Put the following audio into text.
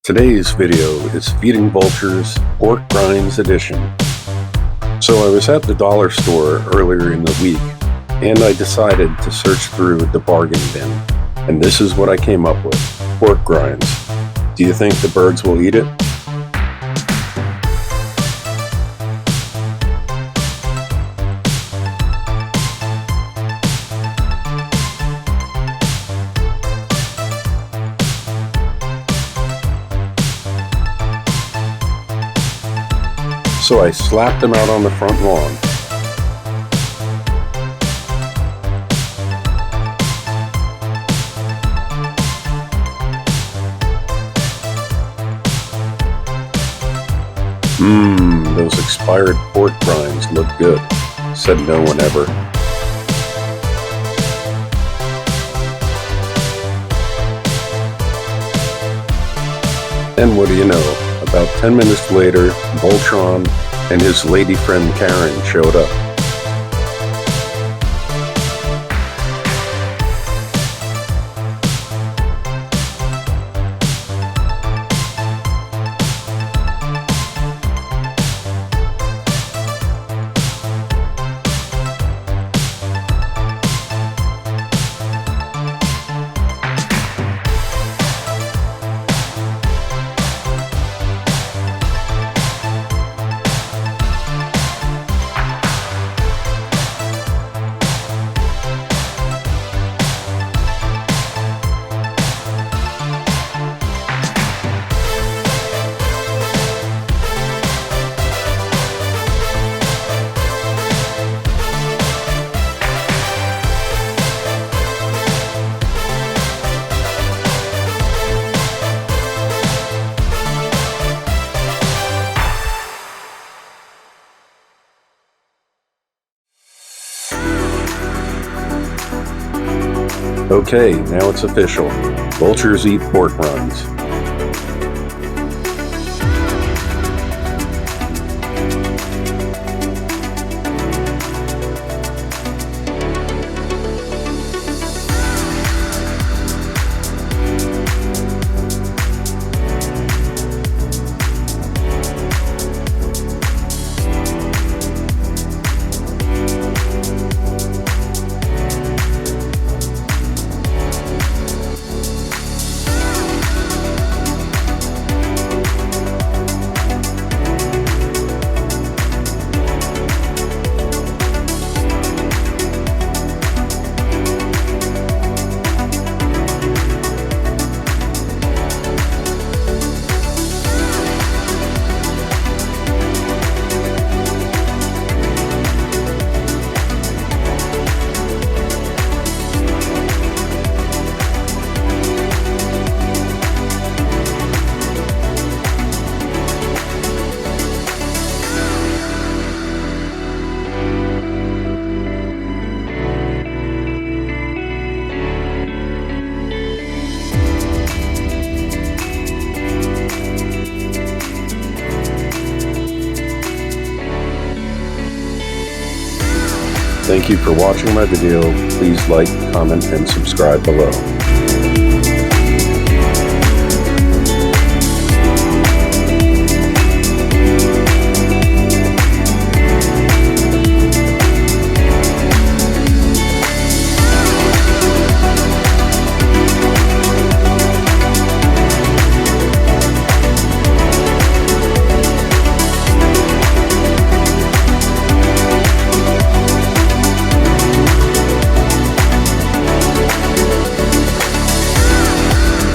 Today's video is Feeding Vultures Pork Rinds Edition. So I was at the dollar store earlier in the week and I decided to search through the bargain bin. And this is what I came up with: pork rinds. Do you think the birds will eat it? So I slapped them out on the front lawn. Those expired pork rinds look good, said no one ever. And what do you know? About 10 minutes later, Vulture and his lady friend Carrion showed up. Okay, now it's official. Vultures eat pork rinds. Thank you for watching my video. Please like, comment, and subscribe below.